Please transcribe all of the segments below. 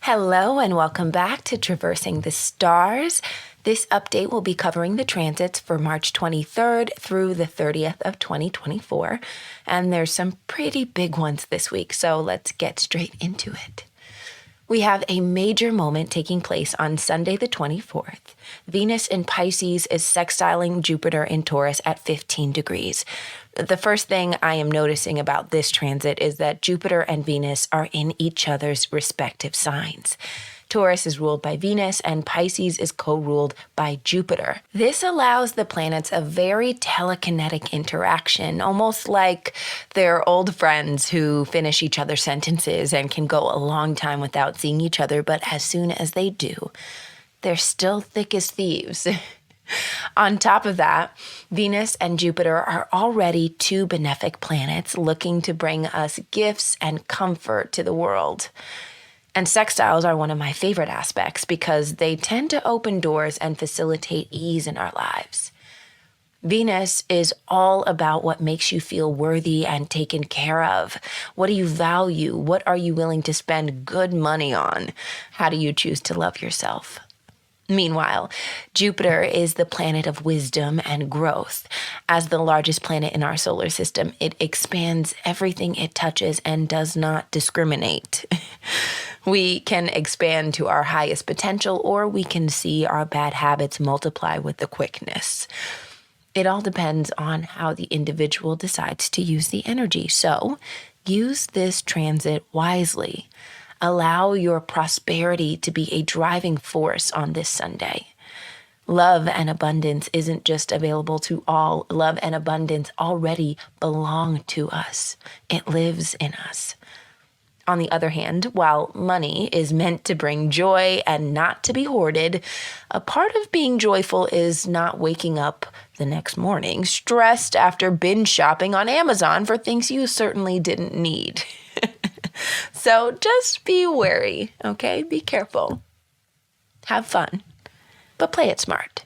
Hello and welcome back to Traversing the Stars. This update will be covering the transits for March 23rd through the 30th of 2024. And there's some pretty big ones this week, so let's get straight into it. We have a major moment taking place on Sunday the 24th. Venus in Pisces is sextiling Jupiter in Taurus at 15 degrees. The first thing I am noticing about this transit is that Jupiter and Venus are in each other's respective signs. Taurus is ruled by Venus and Pisces is co-ruled by Jupiter. This allows the planets a very telekinetic interaction, almost like they're old friends who finish each other's sentences and can go a long time without seeing each other, but as soon as they do, they're still thick as thieves. On top of that, Venus and Jupiter are already two benefic planets looking to bring us gifts and comfort to the world. And sextiles are one of my favorite aspects because they tend to open doors and facilitate ease in our lives. Venus is all about what makes you feel worthy and taken care of. What do you value? What are you willing to spend good money on? How do you choose to love yourself? Meanwhile, Jupiter is the planet of wisdom and growth. As the largest planet in our solar system, it expands everything it touches and does not discriminate. We can expand to our highest potential, or we can see our bad habits multiply with the quickness. It all depends on how the individual decides to use the energy. So use this transit wisely. Allow your prosperity to be a driving force on this Sunday. Love and abundance isn't just available to all. Love and abundance already belong to us. It lives in us. On the other hand, while money is meant to bring joy and not to be hoarded, a part of being joyful is not waking up the next morning stressed after binge shopping on Amazon for things you certainly didn't need. So just be wary, okay? Be careful. Have fun, but play it smart.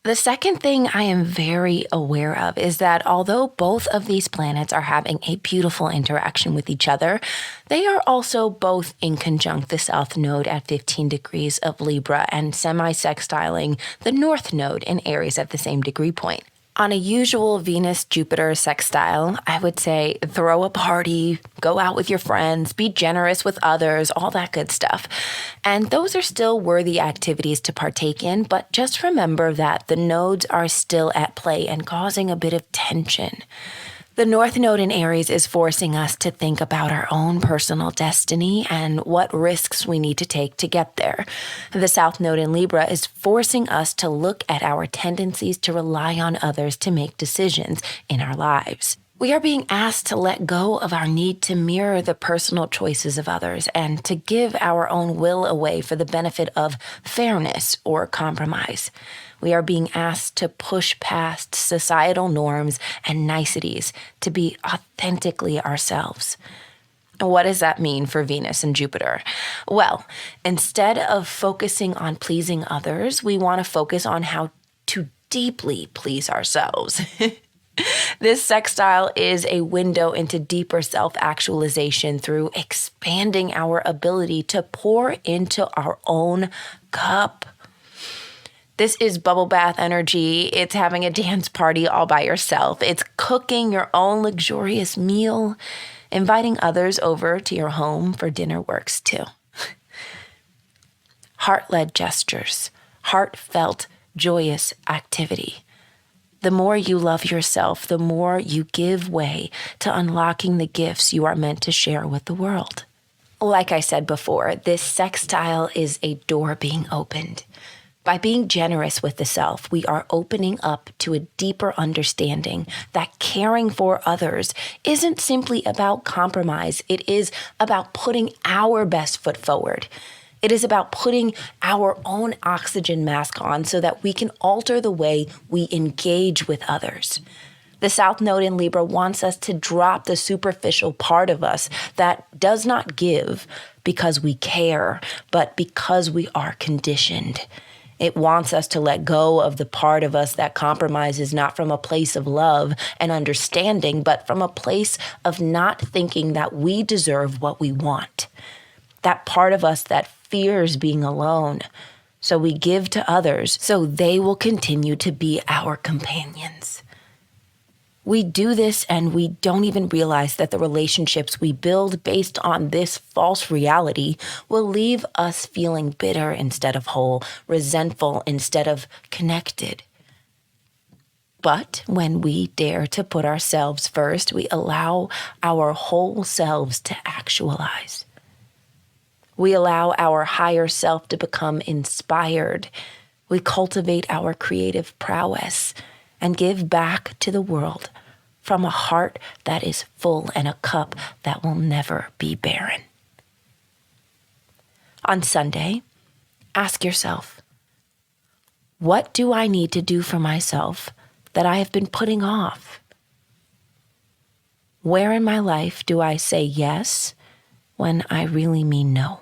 The second thing I am very aware of is that although both of these planets are having a beautiful interaction with each other, they are also both in conjunct the South Node at 15 degrees of Libra and semi-sextiling the North Node in Aries at the same degree point. On a usual Venus-Jupiter sextile, I would say throw a party, go out with your friends, be generous with others, all that good stuff. And those are still worthy activities to partake in, but just remember that the nodes are still at play and causing a bit of tension. The North Node in Aries is forcing us to think about our own personal destiny and what risks we need to take to get there. The South Node in Libra is forcing us to look at our tendencies to rely on others to make decisions in our lives. We are being asked to let go of our need to mirror the personal choices of others and to give our own will away for the benefit of fairness or compromise. We are being asked to push past societal norms and niceties to be authentically ourselves. What does that mean for Venus and Jupiter? Well, instead of focusing on pleasing others, we want to focus on how to deeply please ourselves. This sextile is a window into deeper self-actualization through expanding our ability to pour into our own cup. This is bubble bath energy. It's having a dance party all by yourself. It's cooking your own luxurious meal. Inviting others over to your home for dinner works too. Heart-led gestures, heartfelt, joyous activity. The more you love yourself, the more you give way to unlocking the gifts you are meant to share with the world. Like I said before, this sextile is a door being opened. By being generous with the self, we are opening up to a deeper understanding that caring for others isn't simply about compromise. It is about putting our best foot forward. It is about putting our own oxygen mask on so that we can alter the way we engage with others. The South Node in Libra wants us to drop the superficial part of us that does not give because we care, but because we are conditioned. It wants us to let go of the part of us that compromises not from a place of love and understanding, but from a place of not thinking that we deserve what we want. that part of us that fears being alone. So we give to others so they will continue to be our companions. We do this and we don't even realize that the relationships we build based on this false reality will leave us feeling bitter instead of whole, resentful instead of connected. But when we dare to put ourselves first, we allow our whole selves to actualize. We allow our higher self to become inspired. We cultivate our creative prowess and give back to the world from a heart that is full and a cup that will never be barren. On Sunday, ask yourself, what do I need to do for myself that I have been putting off? Where in my life do I say yes when I really mean no?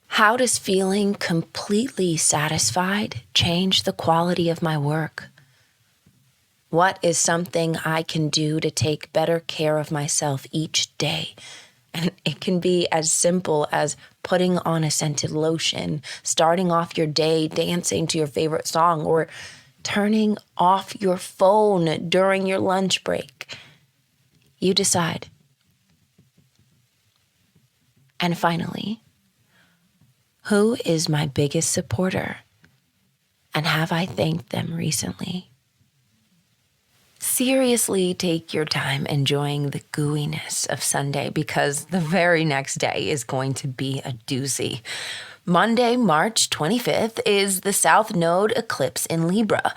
How does feeling completely satisfied change the quality of my work? What is something I can do to take better care of myself each day? And it can be as simple as putting on a scented lotion, starting off your day dancing to your favorite song, or turning off your phone during your lunch break. You decide. And finally, who is my biggest supporter? And have I thanked them recently? Seriously, take your time enjoying the gooiness of Sunday because the very next day is going to be a doozy. Monday, March 25th is the South Node eclipse in Libra.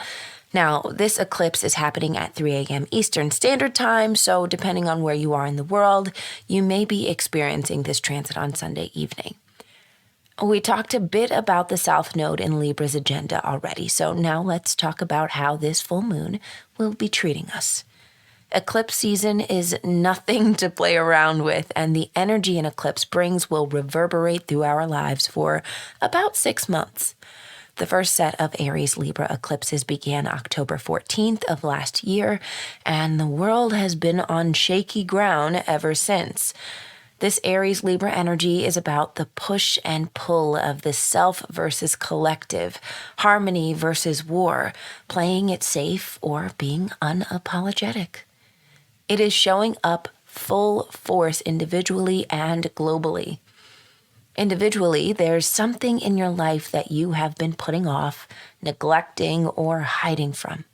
Now, this eclipse is happening at 3 a.m. Eastern Standard Time, so depending on where you are in the world, you may be experiencing this transit on Sunday evening. We talked a bit about the South Node in Libra's agenda already, so now let's talk about how this full moon will be treating us. Eclipse season is nothing to play around with, and the energy an eclipse brings will reverberate through our lives for about 6 months. The first set of Aries Libra eclipses began October 14th of last year, and the world has been on shaky ground ever since. This Aries Libra energy is about the push and pull of the self versus collective, harmony versus war, playing it safe or being unapologetic. It is showing up full force individually and globally. Individually, there's something in your life that you have been putting off, neglecting, or hiding from.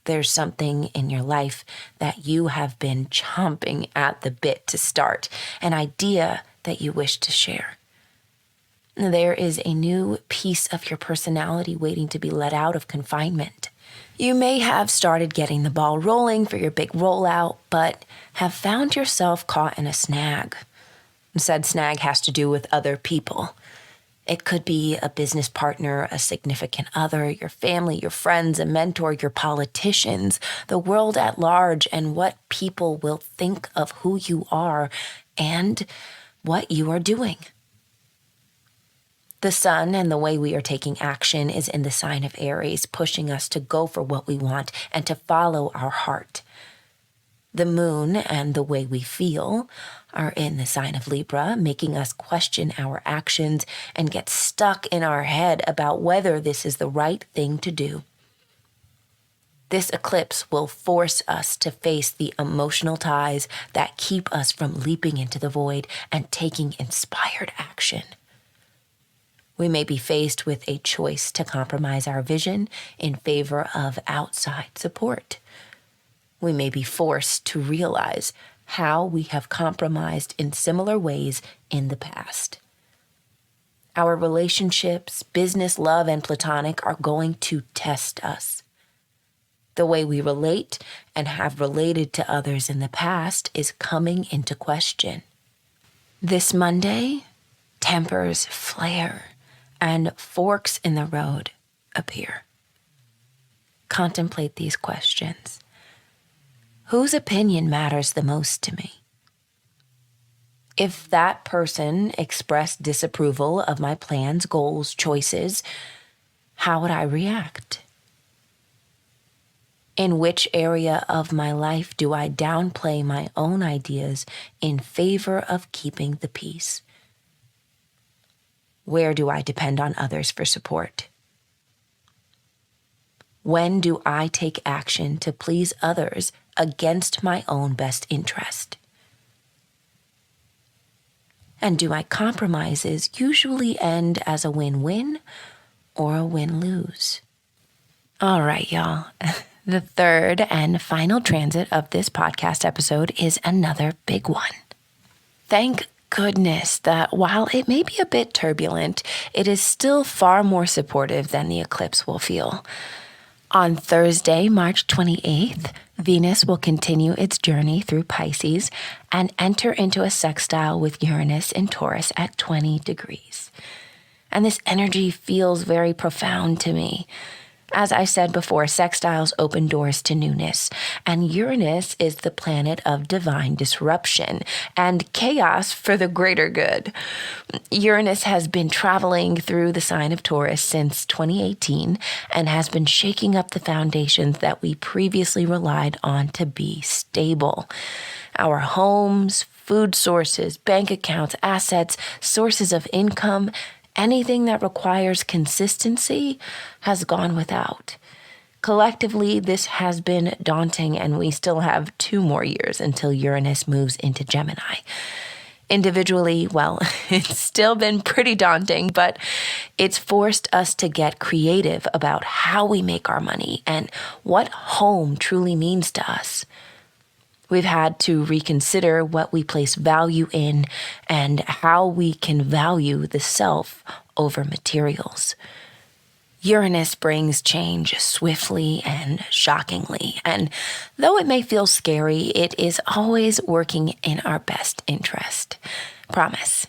There's something in your life that you have been chomping at the bit to start, an idea that you wish to share. There is a new piece of your personality waiting to be let out of confinement. You may have started getting the ball rolling for your big rollout, but have found yourself caught in a snag. Said snag has to do with other people. It could be a business partner, a significant other, your family, your friends, a mentor, your politicians, the world at large, and what people will think of who you are and what you are doing. The sun and the way we are taking action is in the sign of Aries, pushing us to go for what we want and to follow our heart. The moon and the way we feel are in the sign of Libra, making us question our actions and get stuck in our head about whether this is the right thing to do. This eclipse will force us to face the emotional ties that keep us from leaping into the void and taking inspired action. We may be faced with a choice to compromise our vision in favor of outside support. We may be forced to realize how we have compromised in similar ways in the past. Our relationships, business, love, and platonic are going to test us. The way we relate and have related to others in the past is coming into question. This Monday, tempers flare and forks in the road appear. Contemplate these questions. Whose opinion matters the most to me? If that person expressed disapproval of my plans, goals, choices, how would I react? In which area of my life do I downplay my own ideas in favor of keeping the peace? Where do I depend on others for support? When do I take action to please others against my own best interest? And do my compromises usually end as a win-win or a win-lose? All right, y'all. The third and final transit of this podcast episode is another big one. Thank goodness that while it may be a bit turbulent, it is still far more supportive than the eclipse will feel. On Thursday, March 28th, Venus will continue its journey through Pisces and enter into a sextile with Uranus in Taurus at 20 degrees. And this energy feels very profound to me. As I said before, sextiles open doors to newness, and Uranus is the planet of divine disruption and chaos for the greater good. Uranus has been traveling through the sign of Taurus since 2018 and has been shaking up the foundations that we previously relied on to be stable. Our homes, food sources, bank accounts, assets, sources of income, anything that requires consistency has gone without. Collectively, this has been daunting, and we still have 2 more years until Uranus moves into Gemini. Individually, well, it's still been pretty daunting, but it's forced us to get creative about how we make our money and what home truly means to us. We've had to reconsider what we place value in and how we can value the self over materials. Uranus brings change swiftly and shockingly, and though it may feel scary, it is always working in our best interest. Promise.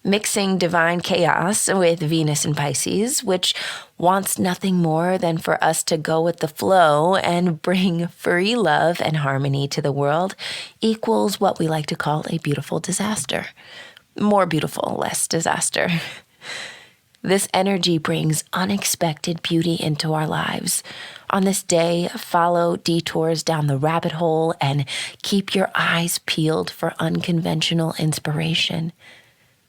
Mixing divine chaos with Venus and Pisces, which wants nothing more than for us to go with the flow and bring free love and harmony to the world, equals what we like to call a beautiful disaster. More beautiful, less disaster. This energy brings unexpected beauty into our lives. On this day, follow detours down the rabbit hole and keep your eyes peeled for unconventional inspiration.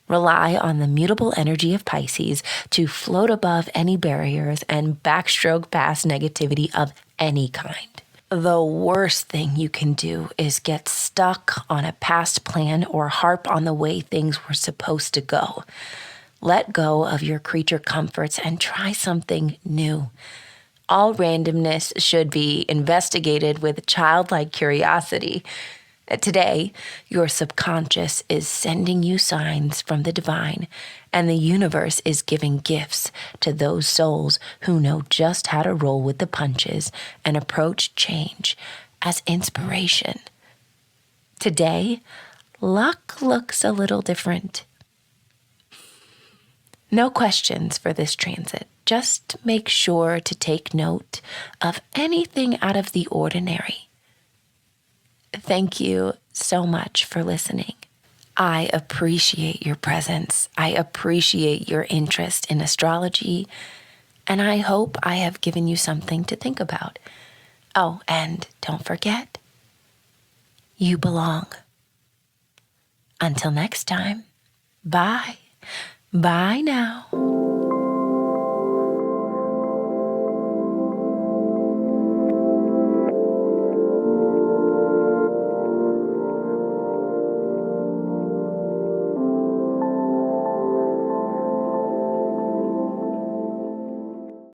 Rely on the mutable energy of Pisces to float above any barriers and backstroke past negativity of any kind. The worst thing you can do is get stuck on a past plan or harp on the way things were supposed to go. Let go of your creature comforts and try something new. All randomness should be investigated with childlike curiosity. Today, your subconscious is sending you signs from the divine, and the universe is giving gifts to those souls who know just how to roll with the punches and approach change as inspiration. Today, luck looks a little different. No questions for this transit. Just make sure to take note of anything out of the ordinary. Thank you so much for listening. I appreciate your presence. I appreciate your interest in astrology, and I hope I have given you something to think about. Oh, and don't forget, you belong. Until next time, bye. Bye now.